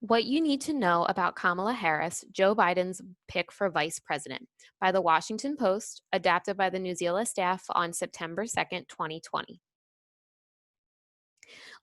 What you need to know about Kamala Harris, Joe Biden's pick for vice president, by the Washington Post, adapted by the New Zealand staff on September 2nd, 2020.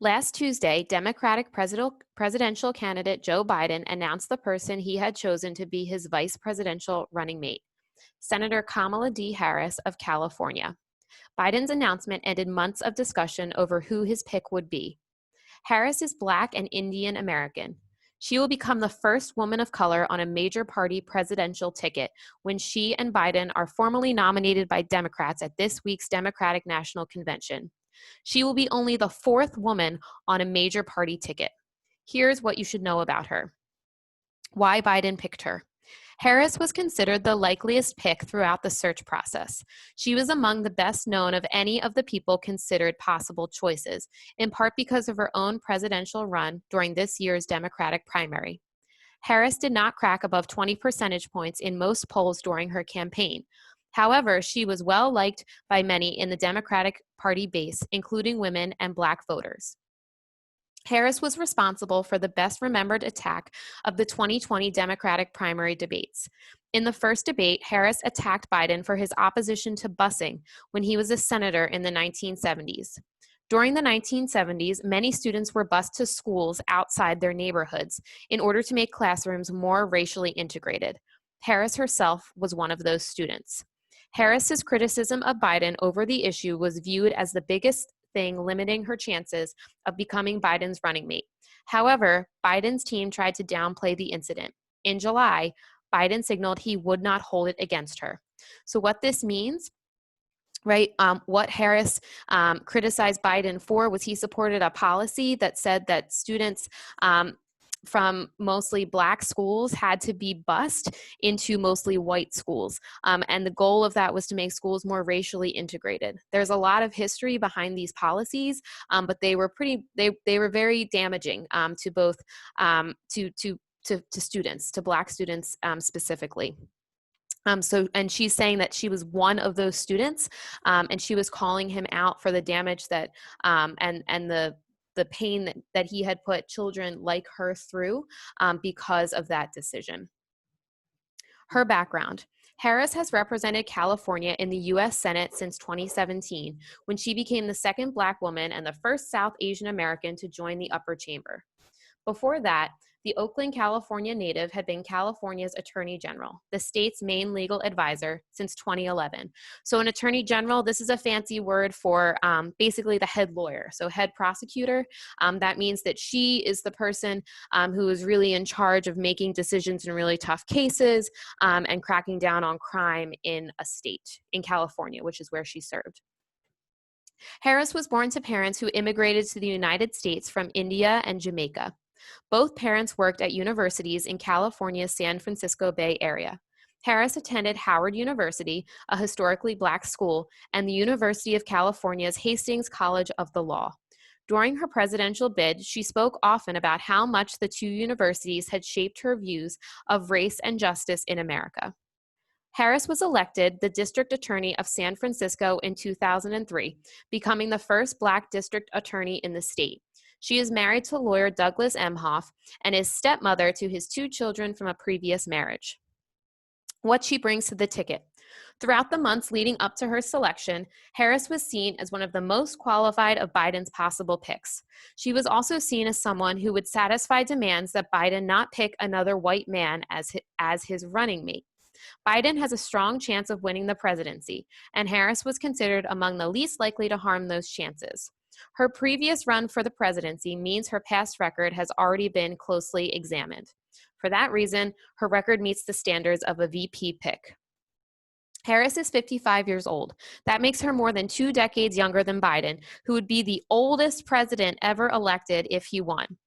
Last Tuesday, Democratic presidential candidate Joe Biden announced the person he had chosen to be his vice presidential running mate, Senator Kamala D. Harris of California. Biden's announcement ended months of discussion over who his pick would be. Harris is Black and Indian American. She will become the first woman of color on a major party presidential ticket when she and Biden are formally nominated by Democrats at this week's Democratic National Convention. She will be only the fourth woman on a major party ticket. Here's what you should know about her. Why Biden picked her. Harris was considered the likeliest pick throughout the search process. She was among the best known of any of the people considered possible choices, in part because of her own presidential run during this year's Democratic primary. Harris did not crack above 20 percentage points in most polls during her campaign. However, she was well liked by many in the Democratic Party base, including women and Black voters. Harris was responsible for the best remembered attack of the 2020 Democratic primary debates. In the first debate, Harris attacked Biden for his opposition to busing when he was a senator in the 1970s. During the 1970s, many students were bused to schools outside their neighborhoods in order to make classrooms more racially integrated. Harris herself was one of those students. Harris's criticism of Biden over the issue was viewed as the biggest thing limiting her chances of becoming Biden's running mate. However, Biden's team tried to downplay the incident. In July, Biden signaled he would not hold it against her. So what this means, right, what Harris criticized Biden for was he supported a policy that said that students from mostly Black schools had to be bused into mostly white schools. And the goal of that was to make schools more racially integrated. There's a lot of history behind these policies, but they were very damaging to both to students, to Black students specifically. And she's saying that she was one of those students, and she was calling him out for the damage that and the pain that he had put children like her through because of that decision. Her background. Harris has represented California in the U.S. Senate since 2017, when she became the second Black woman and the first South Asian American to join the upper chamber. Before that, the Oakland, California native had been California's Attorney General, the state's main legal advisor, since 2011. So an Attorney General, this is a fancy word for basically the head lawyer, so head prosecutor. That means that she is the person who is really in charge of making decisions in really tough cases and cracking down on crime in a state, in California, which is where she served. Harris was born to parents who immigrated to the United States from India and Jamaica. Both parents worked at universities in California's San Francisco Bay Area. Harris attended Howard University, a historically Black school, and the University of California's Hastings College of the Law. During her presidential bid, she spoke often about how much the two universities had shaped her views of race and justice in America. Harris was elected the District Attorney of San Francisco in 2003, becoming the first Black district attorney in the state. She is married to lawyer Douglas Emhoff and is stepmother to his two children from a previous marriage. What she brings to the ticket. Throughout the months leading up to her selection, Harris was seen as one of the most qualified of Biden's possible picks. She was also seen as someone who would satisfy demands that Biden not pick another white man as his running mate. Biden has a strong chance of winning the presidency, and Harris was considered among the least likely to harm those chances. Her previous run for the presidency means her past record has already been closely examined. For that reason, her record meets the standards of a VP pick. Harris is 55 years old. That makes her more than 2 decades younger than Biden, who would be the oldest president ever elected if he won.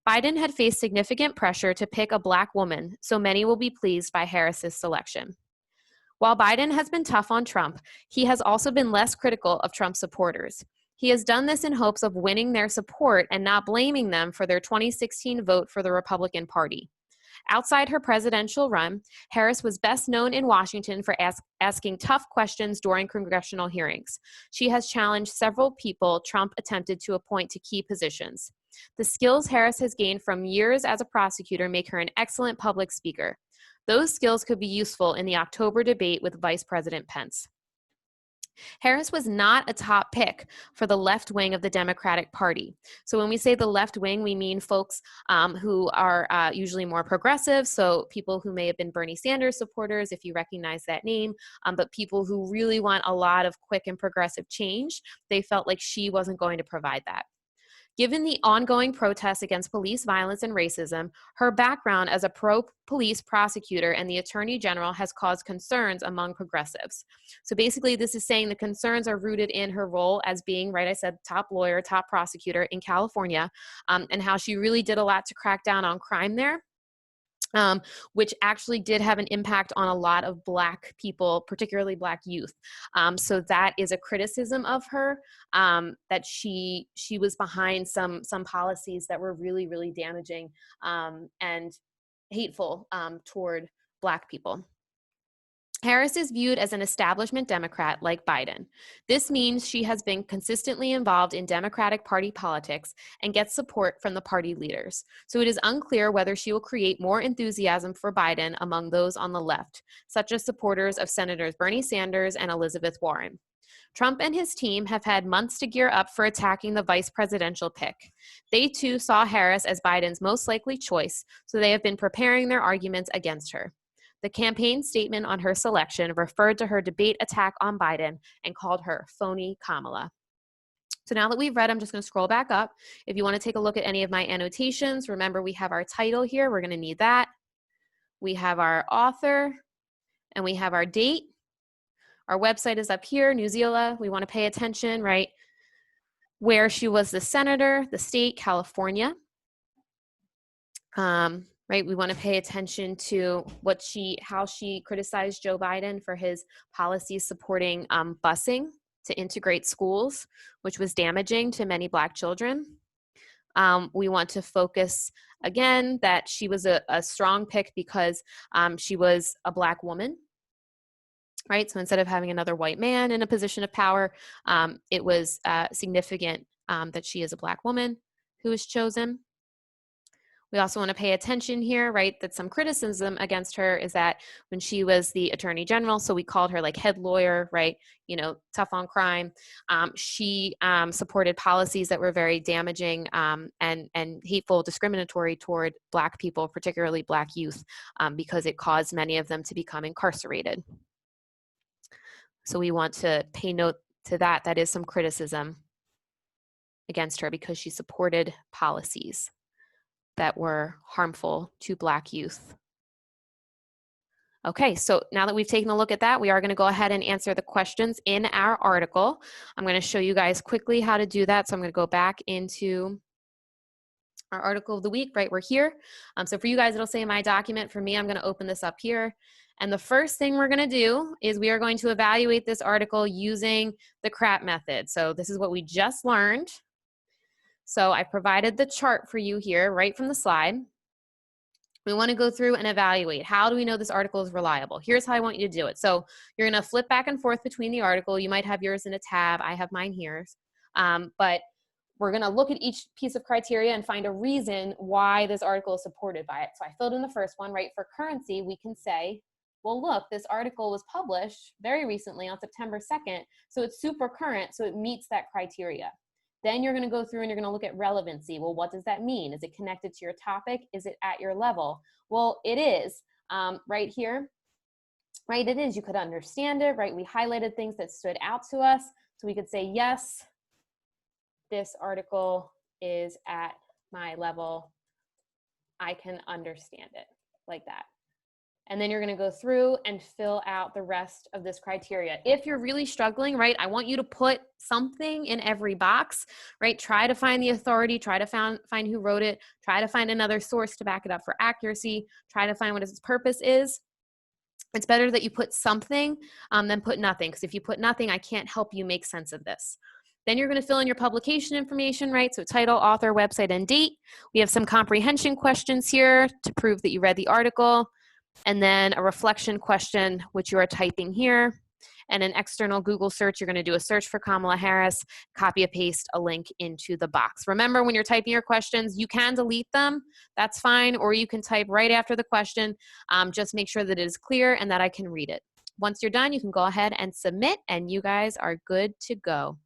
Biden had faced significant pressure to pick a Black woman, so many will be pleased by Harris's selection. While Biden has been tough on Trump, he has also been less critical of Trump supporters. He has done this in hopes of winning their support and not blaming them for their 2016 vote for the Republican Party. Outside her presidential run, Harris was best known in Washington for asking tough questions during congressional hearings. She has challenged several people Trump attempted to appoint to key positions. The skills Harris has gained from years as a prosecutor make her an excellent public speaker. Those skills could be useful in the October debate with Vice President Pence. Harris was not a top pick for the left wing of the Democratic Party. So when we say the left wing, we mean folks who are usually more progressive, so people who may have been Bernie Sanders supporters, if you recognize that name, but people who really want a lot of quick and progressive change. They felt like she wasn't going to provide that. Given the ongoing protests against police violence and racism, her background as a pro-police prosecutor and the Attorney General has caused concerns among progressives. So basically, this is saying the concerns are rooted in her role as being, right, I said, top lawyer, top prosecutor in California, and how she really did a lot to crack down on crime there. Which actually did have an impact on a lot of Black people, particularly Black youth. So that is a criticism of her, that she was behind some policies that were really, really damaging and hateful toward Black people. Harris is viewed as an establishment Democrat like Biden. This means she has been consistently involved in Democratic Party politics and gets support from the party leaders. So it is unclear whether she will create more enthusiasm for Biden among those on the left, such as supporters of Senators Bernie Sanders and Elizabeth Warren. Trump and his team have had months to gear up for attacking the vice presidential pick. They too saw Harris as Biden's most likely choice, so they have been preparing their arguments against her. The campaign statement on her selection referred to her debate attack on Biden and called her phony Kamala. So now that we've read, I'm just going to scroll back up. If you want to take a look at any of my annotations, remember we have our title here. We're going to need that. We have our author, and we have our date. Our website is up here, Newsela. We want to pay attention, right? Where she was the senator, the state, California. Right, we want to pay attention to how she criticized Joe Biden for his policies supporting busing to integrate schools, which was damaging to many Black children. We want to focus, again, that she was a strong pick because she was a Black woman, right? So instead of having another white man in a position of power, it was significant that she is a Black woman who was chosen. We also want to pay attention here, right, that some criticism against her is that when she was the Attorney General, so we called her like head lawyer, right, you know, tough on crime, she supported policies that were very damaging and hateful, discriminatory toward Black people, particularly Black youth, because it caused many of them to become incarcerated. So we want to pay note to that. That is some criticism against her because she supported policies that were harmful to Black youth. Okay, so now that we've taken a look at that, we are going to go ahead and answer the questions in our article. I'm going to show you guys quickly how to do that. So I'm going to go back into our article of the week, right? We're here. So for you guys, it'll say in my document. For me, I'm going to open this up here. And the first thing we're going to do is we are going to evaluate this article using the CRAP method. So this is what we just learned. So I provided the chart for you here right from the slide. We want to go through and evaluate. How do we know this article is reliable? Here's how I want you to do it. So you're going to flip back and forth between the article. You might have yours in a tab. I have mine here. But we're going to look at each piece of criteria and find a reason why this article is supported by it. So I filled in the first one, right? For currency, we can say, well, look, this article was published very recently on September 2nd. So it's super current. So it meets that criteria. Then you're going to go through and you're going to look at relevancy. Well, what does that mean? Is it connected to your topic? Is it at your level? Well, it is right here, right? It is. You could understand it, right? We highlighted things that stood out to us. So we could say, yes, this article is at my level. I can understand it like that. And then you're going to go through and fill out the rest of this criteria. If you're really struggling, right, I want you to put something in every box, right? Try to find the authority, try to find who wrote it, try to find another source to back it up for accuracy, try to find what its purpose is. It's better that you put something than put nothing, because if you put nothing, I can't help you make sense of this. Then you're going to fill in your publication information, right? So title, author, website, and date. We have some comprehension questions here to prove that you read the article. And then a reflection question, which you are typing here. And an external Google search, you're going to do a search for Kamala Harris, copy and paste a link into the box. Remember, when you're typing your questions, you can delete them. That's fine. Or you can type right after the question. Just make sure that it is clear and that I can read it. Once you're done, you can go ahead and submit, and you guys are good to go.